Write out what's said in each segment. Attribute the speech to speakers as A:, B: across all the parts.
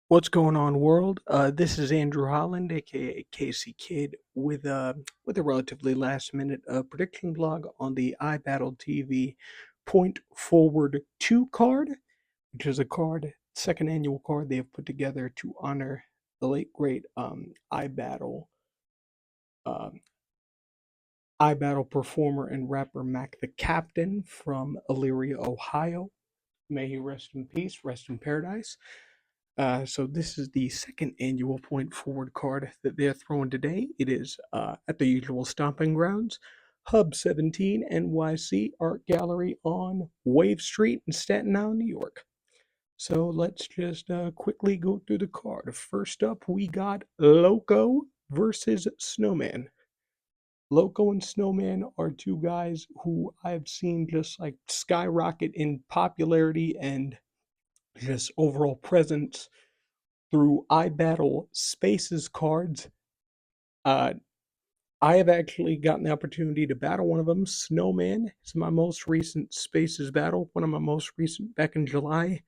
A: What's going on, world? This is Andrew Holland, aka Casey Kid, with a relatively last minute prediction blog on the iBattleTV Point Forward 2 card, which is a second annual card they have put together to honor the late great uh, iBattle performer and rapper Mac the Captain from Elyria, Ohio. May he rest in peace, rest in paradise. So this is the second annual Point Forward card that they're throwing today. It is at the usual stomping grounds, Hub 17 NYC Art Gallery on Wave Street in Staten Island, New York. So let's just quickly go through the card. First up, we got Loco versus Snowman. Loco and Snowman are two guys who I've seen just like skyrocket in popularity and just overall presence through iBattle Spaces cards. Uh, I have actually gotten the opportunity to battle one of them. Snowman is my most recent Spaces battle, one of my most recent back in July.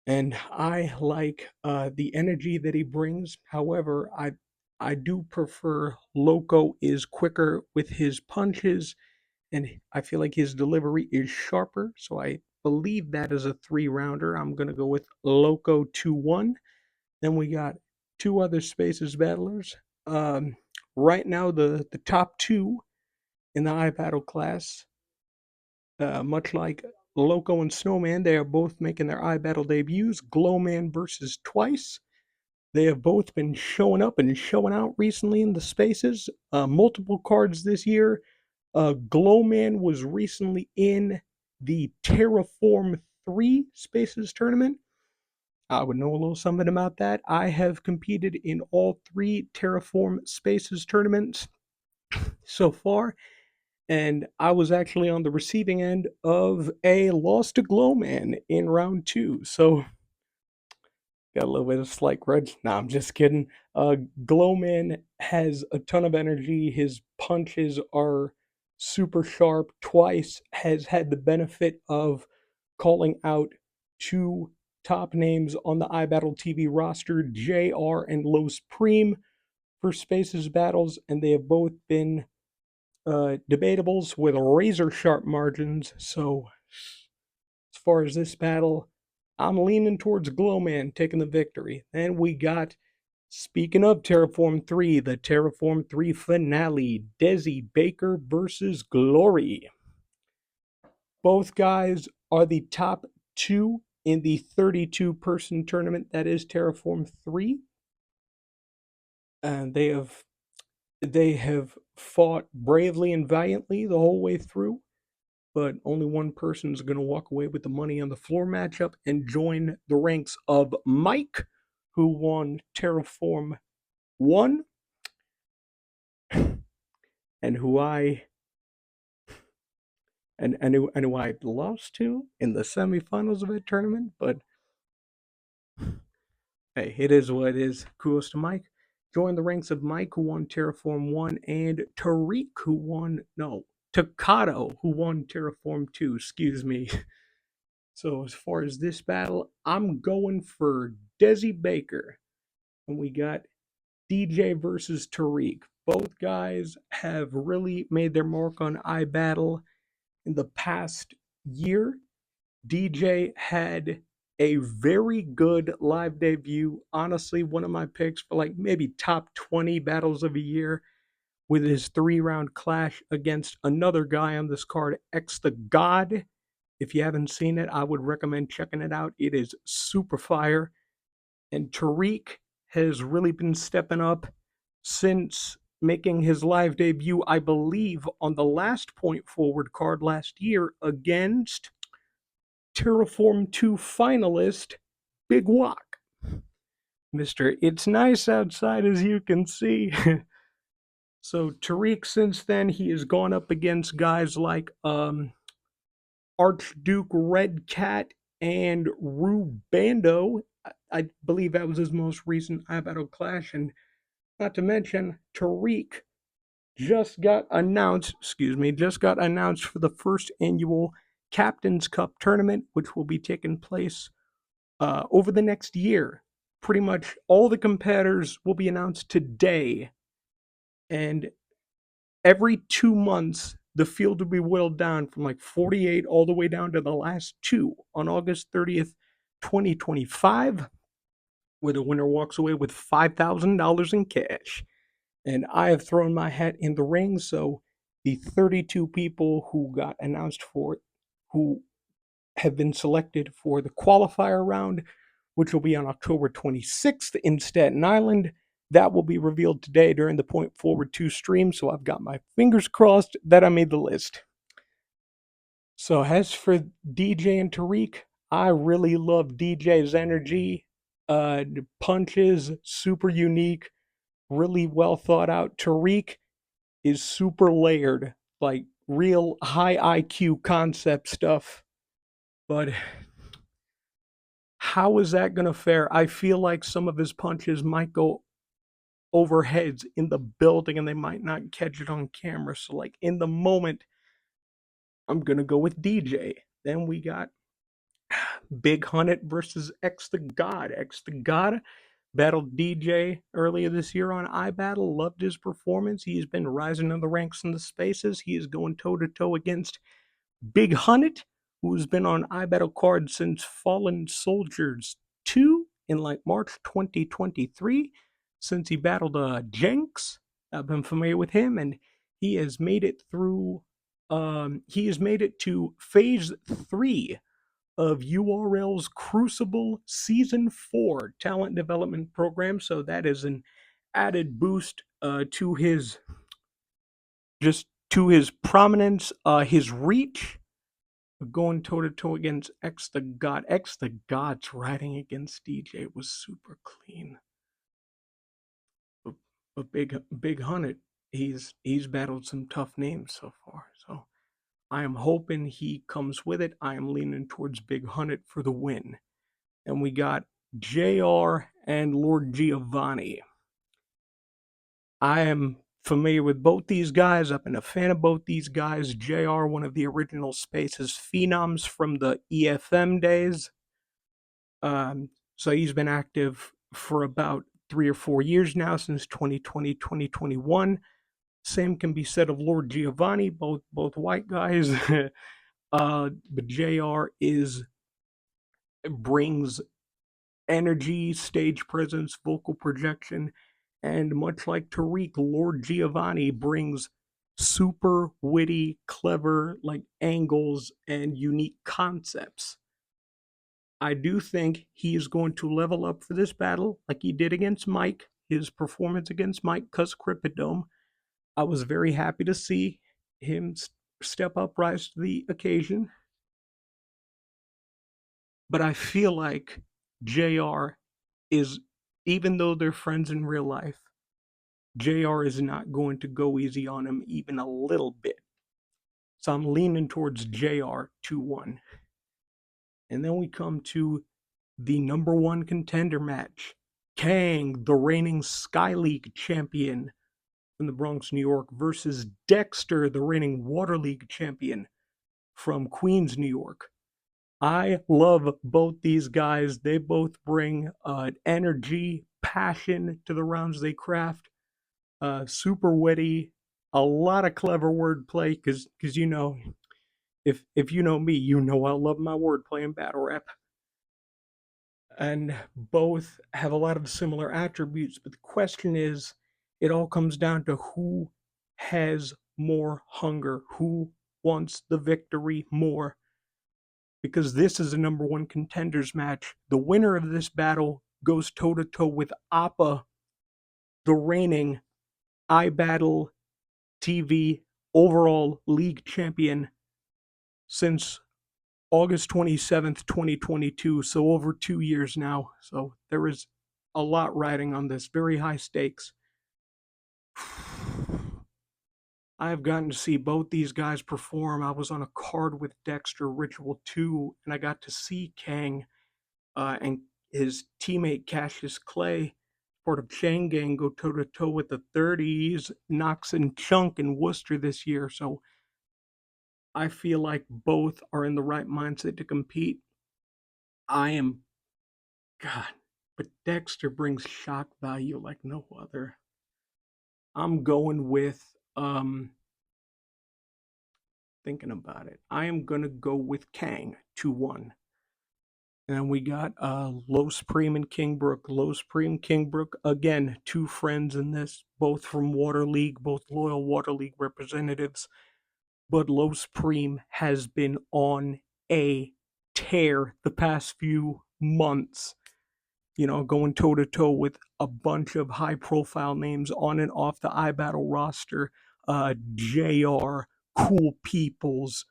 A: And I like the energy that he brings. However, I do prefer Loco is quicker with his punches, and I feel like his delivery is sharper. So I believe that is a 3 rounder. I'm going to go with Loco 2-1. Then we got two other Spaces battlers. Um, right now, the top two in the iBattle class, much like Loco and Snowman, they are both making their iBattle debuts. Glowman versus Twice. They have both been showing up and showing out recently in the Spaces. Multiple cards this year. Glowman was recently in the Terraform 3 Spaces tournament. I would know a little something about that. I have competed in all three Terraform Spaces tournaments so far, and I was actually on the receiving end of a loss to Glowman in round two. So got a little bit of slight grudge. Nah, I'm just kidding. Glowman has a ton of energy. His punches are super sharp. Twice has had the benefit of calling out two top names on the iBattleTV roster, JR and Los Prime, for Spaces battles, and they have both been debatables with razor sharp margins. So, as far as this battle, I'm leaning towards Glowman taking the victory. Then we got, speaking of Terraform 3, the Terraform 3 finale, Desi Baker versus Glory. Both guys are the top two in the 32-person tournament that is Terraform 3. And they have fought bravely and valiantly the whole way through, but only one person is going to walk away with the money on the floor matchup and join the ranks of Mike, who won Terraform 1 and who I who I lost to in the semifinals of that tournament, but hey, it is what it is. Kudos to Mike. Joined the ranks of Mike, who won Terraform 1, and Tariq, who won, no, Takato, who won Terraform 2, excuse me. So as far as this battle, I'm going for Desi Baker. And we got DJ versus Tariq. Both guys have really made their mark on iBattle in the past year. DJ had a very good live debut. Honestly, one of my picks for like maybe top 20 battles of a year with his 3 round clash against another guy on this card, X the God. If you haven't seen it, I would recommend checking it out. It is super fire. And Tariq has really been stepping up since making his live debut, I believe, on the last Point Forward card last year against Terraform 2 finalist Big Wok. Mr. It's Nice Outside, as you can see. So Tariq, since then, he has gone up against guys like Archduke Red Cat and Rubando. I believe that was his most recent iBattle clash. And not to mention, Tariq just got announced for the first annual Captain's Cup tournament, which will be taking place over the next year. pretty much all the competitors will be announced today, and every 2 months the field will be whittled down from like 48 all the way down to the last two on August 30th, 2025, where the winner walks away with $5,000 in cash. And I have thrown my hat in the ring, so the 32 people who got announced for it, who have been selected for the qualifier round, which will be on October 26th in Staten Island. That will be revealed today during the Point Forward 2 stream, so I've got my fingers crossed that I made the list. So as for DJ and Tariq, I really love DJ's energy. Punches, super unique, really well thought out. Tariq is super layered, like real high IQ concept stuff. But how is that going to fare? I feel like some of his punches might go over heads in the building and they might not catch it on camera. So, like, in the moment, I'm going to go with DJ. Then we got Big Hunnit versus X the God. X the God battled DJ earlier this year on iBattle. Loved his performance. He's been rising in the ranks in the spaces. He is going toe to toe against Big Hunnit, who's been on iBattle cards since Fallen Soldiers 2 in like March 2023, since he battled Jenks. I've been familiar with him, and he has made it through. He has made it to Phase 3 of URL's Crucible Season 4 talent development program. So that is an added boost to his prominence, his reach, going toe to toe against X the God. X the God's riding against DJ was super clean. But Big Hunnit, he's battled some tough names so far. So I am hoping he comes with it. I am leaning towards Big Hunnit for the win. And we got JR and Lord Giovanni. I am familiar with both these guys. I've been a fan of both these guys. JR, one of the original Spaces phenoms from the EFM days. So he's been active for about 3 or 4 years now, since 2020, 2021. Same can be said of Lord Giovanni, both white guys. But JR brings energy, stage presence, vocal projection, and much like Tariq, Lord Giovanni brings super witty, clever, like angles and unique concepts. I do think he is going to level up for this battle like he did against Mike. His performance against Mike Cuss Cryptodome, I was very happy to see him step up, rise to the occasion. But I feel like JR is, even though they're friends in real life, JR is not going to go easy on him even a little bit. So I'm leaning towards JR 2-1. And then we come to the number one contender match. Kang, the reigning Sky League champion from the Bronx, New York, versus Dexter, the reigning Water League champion from Queens, New York. I love both these guys. They both bring energy, passion to the rounds they craft. Super witty, a lot of clever wordplay. Because you know, if you know me, you know I love my wordplay and battle rap. And both have a lot of similar attributes. But the question is, it all comes down to who has more hunger, who wants the victory more. Because this is a number one contenders match. The winner of this battle goes toe to toe with Appa, the reigning iBattleTV overall league champion since August 27th, 2022. So over 2 years now. So there is a lot riding on this. Very high stakes. I have gotten to see both these guys perform. I was on a card with Dexter Ritual 2, and I got to see Kang and his teammate Cassius Clay, part of Chain Gang, go toe to toe with the 30s, Knox and Chunk in Worcester this year. So I feel like both are in the right mindset to compete. I am, God, but Dexter brings shock value like no other. I'm going with thinking about it. I am gonna go with Kang 2-1. And then we got Low Supreme and Kingbrook. Low Supreme, Kingbrook, again, two friends in this, both from Water League, both loyal Water League representatives. But Low Supreme has been on a tear the past few months. You know, going toe to toe with a bunch of high profile names on and off the iBattle roster. JR, Cool Peoples,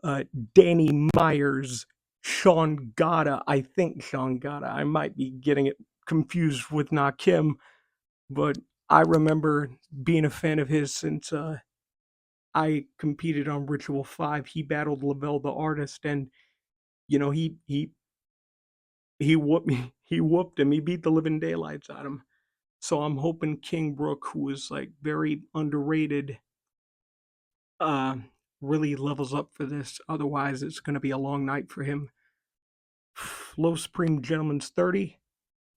A: uh, Danny Myers, Sean Gada. I think Sean Gada. I might be getting it confused with Nakim, but I remember being a fan of his since I competed on Ritual 5. He battled Lavelle the artist, and you know he whooped me. He whooped him. He beat the living daylights out of him. So I'm hoping King Brook, who is like very underrated, uh, really levels up for this. Otherwise, it's going to be a long night for him. Low Supreme Gentleman's 30.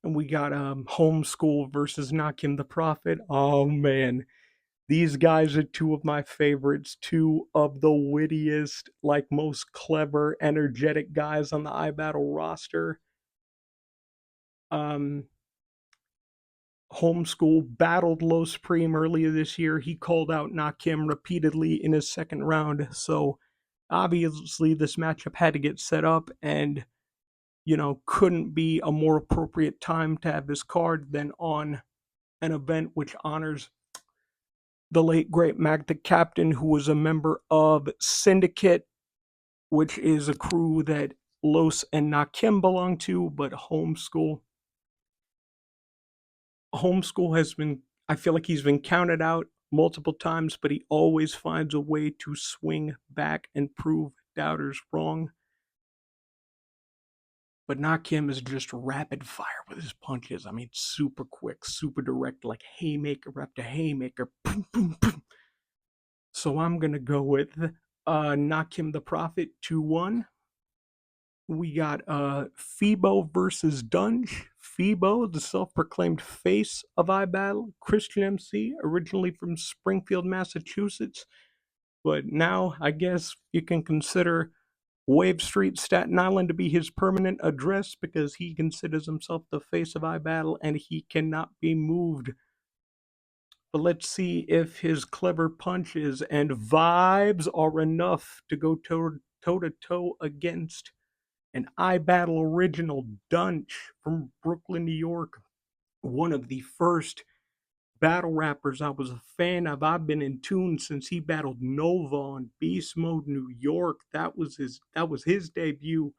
A: And we got Homeschool versus Nakim the Prophet. Oh man, these guys are two of my favorites, two of the wittiest, like most clever, energetic guys on the iBattle roster. Um, Homeschool battled Low Supreme earlier this year. He called out Nakim repeatedly in his second round. So obviously this matchup had to get set up, and you know, couldn't be a more appropriate time to have this card than on an event which honors the late great Mac the Captain, who was a member of Syndicate, which is a crew that Los and Nakim belong to, but Homeschool has been, I feel like he's been counted out multiple times, but he always finds a way to swing back and prove doubters wrong. But Nakim is just rapid fire with his punches. I mean, super quick, super direct, like haymaker after haymaker. Boom, boom, boom. So I'm going to go with Nakim the Prophet 2-1. We got Phoebo versus Dunge. Phoebo, the self-proclaimed face of iBattle, Christian MC, originally from Springfield, Massachusetts, but now I guess you can consider Wave Street, Staten Island to be his permanent address because he considers himself the face of iBattle and he cannot be moved. But let's see if his clever punches and vibes are enough to go toe to toe against an iBattle original, Dunch from Brooklyn, New York. One of the first battle rappers I was a fan of. I've been in tune since he battled Nova on Beast Mode New York. That was his debut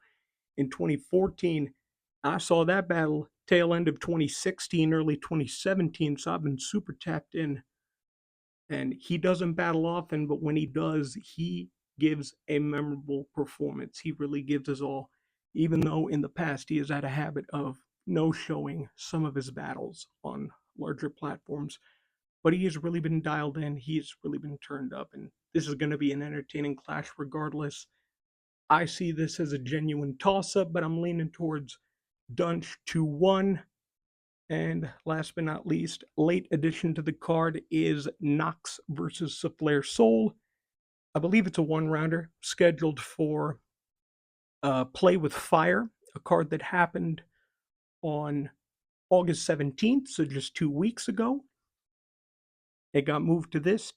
A: in 2014. I saw that battle tail end of 2016, early 2017, so I've been super tapped in. And he doesn't battle often, but when he does, he gives a memorable performance. He really gives us all, even though in the past he has had a habit of no showing some of his battles on larger platforms. But he has really been dialed in, he's really been turned up, and this is going to be an entertaining clash regardless. I see this as a genuine toss up, but I'm leaning towards Dunch 2-1. And last but not least, late addition to the card is Nox versus Souffleur Soul. I believe it's a one rounder scheduled for Play with Fire, a card that happened on August 17th, so just 2 weeks ago. It got moved to this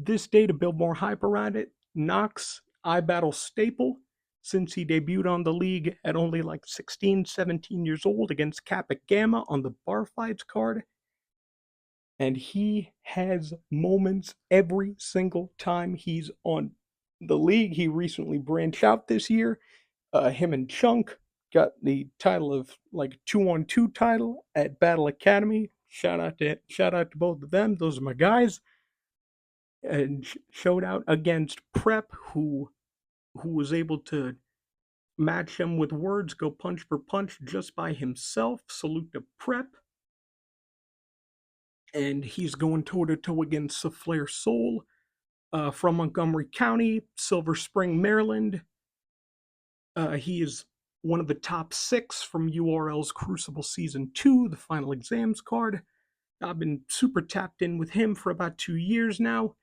A: day to build more hype around it. Nox, iBattle staple, since he debuted on the league at only like 16, 17 years old against Kappa Gamma on the Bar Fights card. And he has moments every single time he's on the league. He recently branched out this year. Him and Chunk got the title of like 2-on-2 title at Battle Academy. Shout out to both of them. Those are my guys. And showed out against Prep, who was able to match him with words, go punch for punch just by himself. Salute to Prep. And he's going toe to toe against Souffleur Soul from Montgomery County, Silver Spring, Maryland. He is one of the top 6 from URL's Crucible Season 2, the Final Exams card. I've been super tapped in with him for about 2 years now.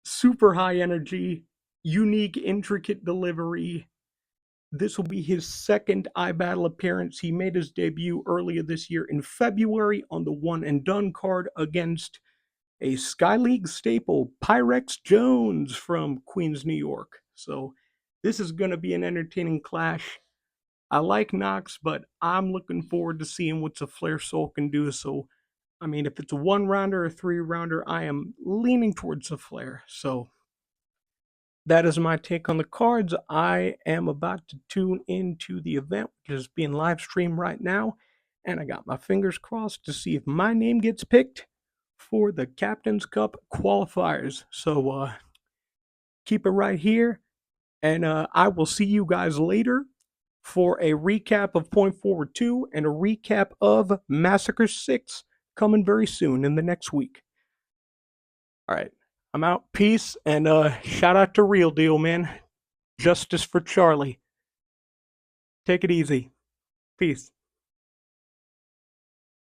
A: Super high energy, unique, intricate delivery. This will be his second iBattle appearance. He made his debut earlier this year in February on the One and Done card against a Sky League staple, Pyrex Jones from Queens, New York. So this is going to be an entertaining clash. I like Knox, but I'm looking forward to seeing what the Flare Soul can do. So, I mean, if it's a 1-rounder or a 3-rounder, I am leaning towards the Flare. So that is my take on the cards. I am about to tune into the event, which is being live streamed right now. And I got my fingers crossed to see if my name gets picked for the Captain's Cup qualifiers. So keep it right here. And I will see you guys later for a recap of Point Forward 2 and a recap of Massacre 6 coming very soon in the next week. All right. I'm out. Peace. And shout out to Real Deal, man. Justice for Charlie. Take it easy. Peace.